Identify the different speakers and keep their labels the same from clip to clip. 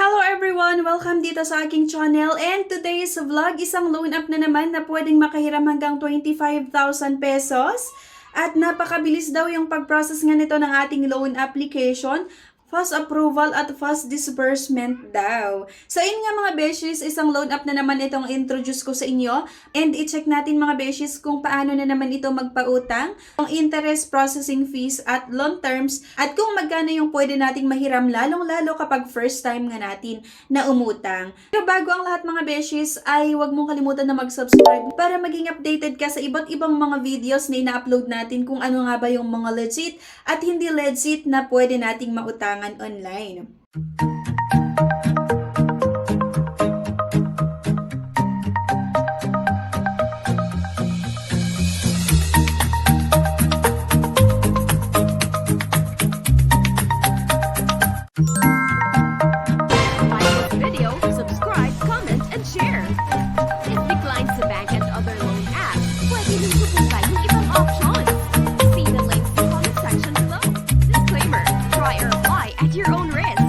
Speaker 1: Hello everyone! Welcome dito sa aking channel, and today's vlog, isang loan app na naman na pwedeng makahiram hanggang 25,000 pesos. At napakabilis daw yung pag-process nga nito ng ating loan application. Fast approval at fast disbursement daw. So, yun nga mga beshies, isang loan app na naman itong introduce ko sa inyo. And i-check natin mga beshies kung paano na naman ito magpautang, ang interest processing fees at loan terms, at kung magkano yung pwede nating mahiram lalong-lalo kapag first time nga natin na umutang. Pero bago ang lahat mga beshies, ay huwag mong kalimutan na mag-subscribe para maging updated ka sa iba't ibang mga videos na ina-upload natin kung ano nga ba yung mga legit at hindi legit na pwede nating mautang online.
Speaker 2: Like this video, subscribe, comment, and share. It declines the bank and other loan apps. Pwede din subukan yung ibang options. See the links in the comment section below. Disclaimer, try or apply at your own risk.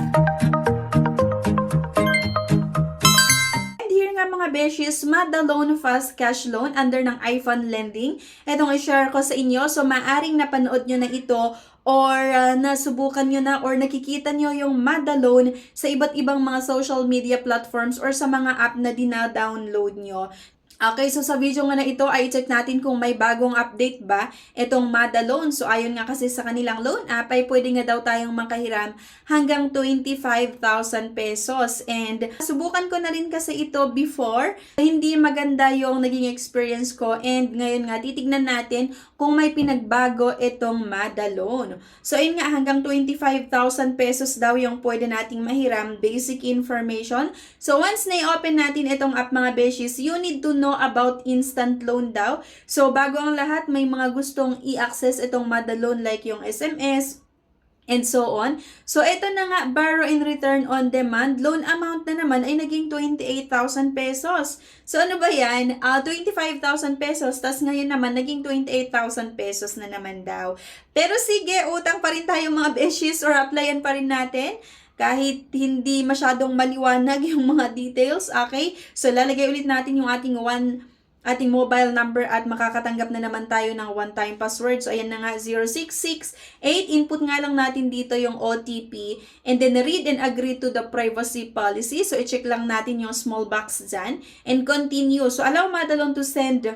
Speaker 1: And here nga mga beshies, Mada Loan Fast Cash Loan under ng iPhone Lending. Itong i-share ko sa inyo. So, maaring napanood nyo na ito or nasubukan nyo na or nakikita nyo yung Mada Loan sa iba't ibang mga social media platforms or sa mga app na dina-download nyo. Okay, so sa video nga na ito ay check natin kung may bagong update ba itong Mada Loan. So ayon nga kasi sa kanilang loan app ay pwede nga daw tayong makahiram hanggang 25,000 pesos. And subukan ko na rin kasi ito before. Hindi maganda yung naging experience ko, and ngayon nga titignan natin kung may pinagbago itong Mada Loan. So ayun nga, hanggang 25,000 pesos daw yung pwede nating mahiram, basic information. So once na-open natin itong app mga beshies, you need to know about instant loan daw. So bago ang lahat, may mga gustong i-access itong Mada Loan like yung SMS and so on. So ito na nga, borrow and return on demand. Loan amount na naman ay naging 28,000 pesos. So ano ba yan? 25,000 pesos, tas ngayon naman naging 28,000 pesos na naman daw. Pero sige, utang pa rin tayo mga beshies, or applyan pa rin natin kahit hindi masyadong maliwanag yung mga details, okay? So, lalagay ulit natin yung ating mobile number at makakatanggap na naman tayo ng one-time password. So, ayan na nga, 0668. Input nga lang natin dito yung OTP. And then, read and agree to the privacy policy. So, i-check lang natin yung small box dyan. And continue. So, allow Mada Loan to send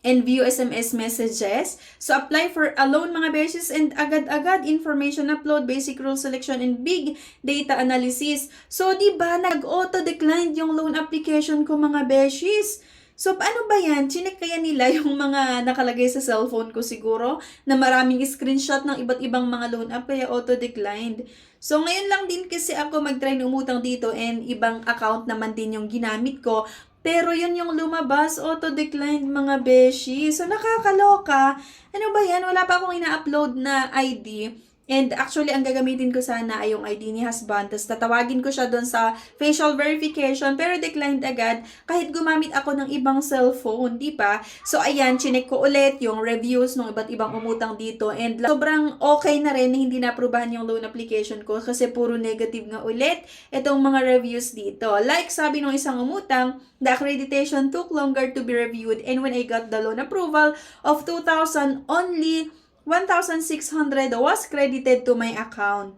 Speaker 1: and view SMS messages. So, apply for a loan mga beshies, and agad-agad information upload, basic rule selection, and big data analysis. So, di ba nag-auto-declined yung loan application ko mga beshies? So, paano ba yan? Chinek kaya nila yung mga nakalagay sa cellphone ko siguro na maraming screenshot ng iba't ibang mga loan app kaya auto-declined. So, ngayon lang din kasi ako mag-try na umutang dito, and ibang account naman din yung ginamit ko. Pero yun yung lumabas, auto-declined mga beshi. So, nakakaloka. Ano ba yan? Wala pa akong ina-upload na ID. And actually, ang gagamitin ko sana ay yung ID ni husband. Tapos tatawagin ko siya doon sa facial verification. Pero declined agad kahit gumamit ako ng ibang cellphone, di ba? So, ayan, chinek ko ulit yung reviews ng iba't ibang umutang dito. And sobrang okay na rin na hindi na-aprobahan yung loan application ko kasi puro negative nga ulit itong mga reviews dito. Like sabi ng isang umutang, the accreditation took longer to be reviewed, and when I got the loan approval of 2,000, only 1,600 was credited to my account.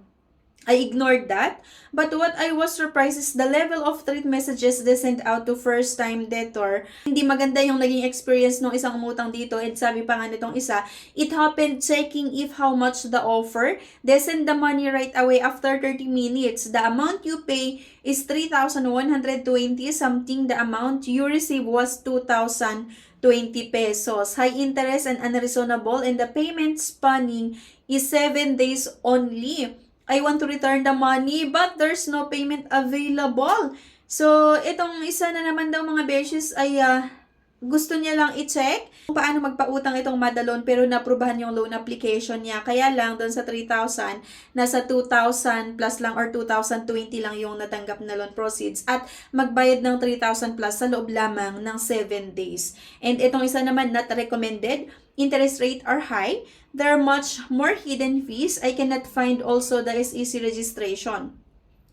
Speaker 1: I ignored that, but what I was surprised is the level of threat messages they sent out to first-time debtor. Hindi maganda yung naging experience ng isang umutang dito, and sabi pa nga nitong isa, it happened checking if how much the offer. They send the money right away after 30 minutes. The amount you pay is 3,120 something. The amount you receive was 2,020 pesos. High interest and unreasonable, and the payment spanning is 7 days only. I want to return the money but there's no payment available. So, itong isa na naman daw mga beshes ay gusto niya lang i-check kung paano magpautang itong Mada Loan, pero naprubahan yung loan application niya. Kaya lang, doon sa 3,000, nasa 2,000 plus lang or 2,020 lang yung natanggap na loan proceeds. At magbayad ng 3,000 plus sa loob lamang ng 7 days. And itong isa naman, not recommended. Interest rate are high. There are much more hidden fees. I cannot find also the SEC registration.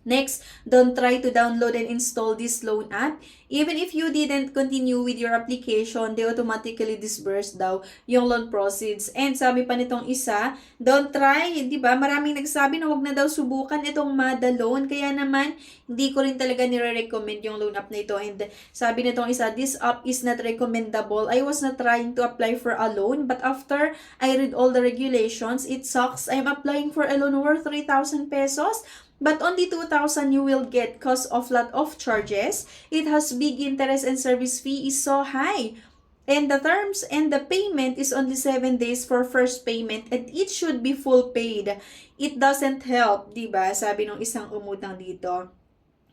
Speaker 1: Next, don't try to download and install this loan app. Even if you didn't continue with your application, they automatically disburse daw yung loan proceeds. And sabi pa nitong isa, don't try, di ba? Maraming nagsabi na wag na daw subukan itong MADA loan. Kaya naman, hindi ko rin talaga nire-recommend yung loan app na ito. And sabi nitong isa, this app is not recommendable. I was not trying to apply for a loan, but after I read all the regulations, it sucks. I'm applying for a loan worth 3,000 pesos. But only 2,000 you will get cause of lot of charges. It has big interest and service fee is so high. And the terms and the payment is only 7 days for first payment and it should be full paid. It doesn't help, diba? Sabi ng isang umutang dito.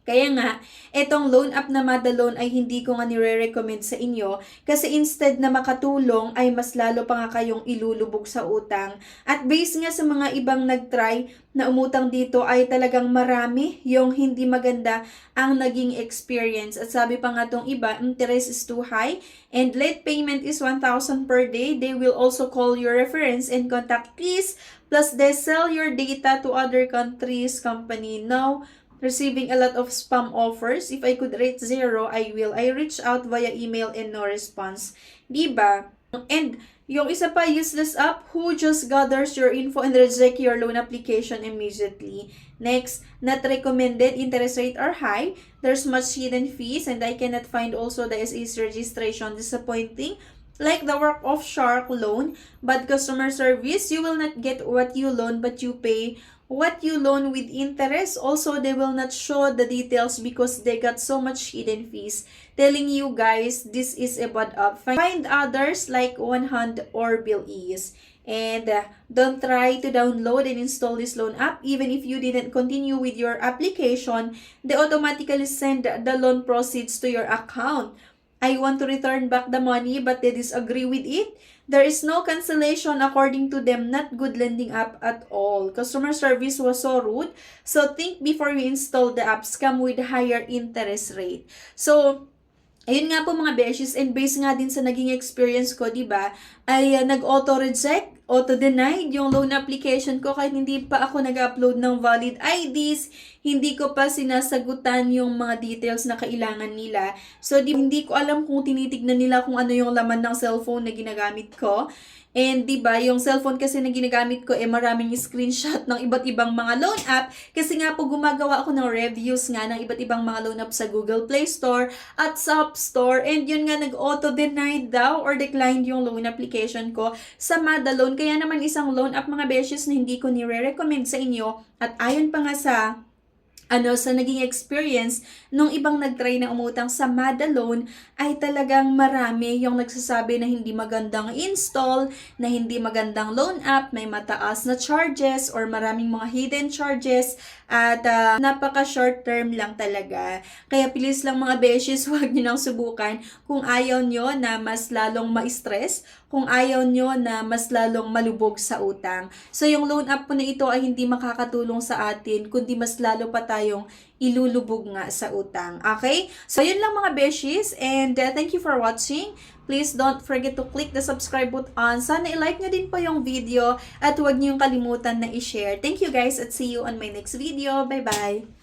Speaker 1: Kaya nga, itong loan app na MADA loan ay hindi ko nga nire-recommend sa inyo kasi instead na makatulong ay mas lalo pa nga kayong ilulubog sa utang. At based nga sa mga ibang nag-try na umutang dito ay talagang marami yung hindi maganda ang naging experience. At sabi pa nga tong iba, interest is too high and late payment is 1,000 per day. They will also call your reference and contact fees plus they sell your data to other countries company. Now, receiving a lot of spam offers. If I could rate 0, I will. I reach out via email and no response. Diba? And yung isa pa, useless app who just gathers your info and reject your loan application immediately. Next, not recommended. Interest rate are high. There's much hidden fees and I cannot find also the SE's registration. Disappointing. Like the work of Shark loan, bad customer service, you will not get what you loan but you pay what you loan with interest. Also, they will not show the details because they got so much hidden fees. Telling you guys, this is a bad app. Find others like One Hand or Bill Ease. And don't try to download and install this loan app. Even if you didn't continue with your application, they automatically send the loan proceeds to your account. I want to return back the money but they disagree with it. There is no cancellation according to them. Not good lending app at all. Customer service was so rude. So think before you install the apps. Come with higher interest rate. So, ayun nga po mga beshes, and based nga din sa naging experience ko, diba, ay nag-auto-reject, auto-denied yung loan application ko kahit hindi pa ako nag-upload ng valid IDs, hindi ko pa sinasagutan yung mga details na kailangan nila. So, hindi ko alam kung tinitignan nila kung ano yung laman ng cellphone na ginagamit ko. And diba, yung cellphone kasi na ginagamit ko maraming screenshot ng iba't ibang mga loan app kasi nga po gumagawa ako ng reviews nga ng iba't ibang mga loan app sa Google Play Store at sa App Store, and yun nga nag-auto-deny daw or declined yung loan application ko sa MADA loan. Kaya naman isang loan app mga beshes na hindi ko nire-recommend sa inyo, at ayon pa nga sa sa naging experience nung ibang nagtry na umutang sa MADA loan ay talagang marami yung nagsasabi na hindi magandang install, na hindi magandang loan app, may mataas na charges or maraming mga hidden charges at napaka short term lang talaga. Kaya please lang mga beshes, huwag nyo nang subukan kung ayaw nyo na mas lalong ma-stress, kung ayaw nyo na mas lalong malubog sa utang. So yung loan app po na ito ay hindi makakatulong sa atin, kundi mas lalo pa tayong ilulubog nga sa utang. Okay? So yun lang mga beshies, and thank you for watching. Please don't forget to click the subscribe button. Sana i-like nyo din po yung video at huwag nyo yung kalimutan na i-share. Thank you guys at see you on my next video. Bye-bye!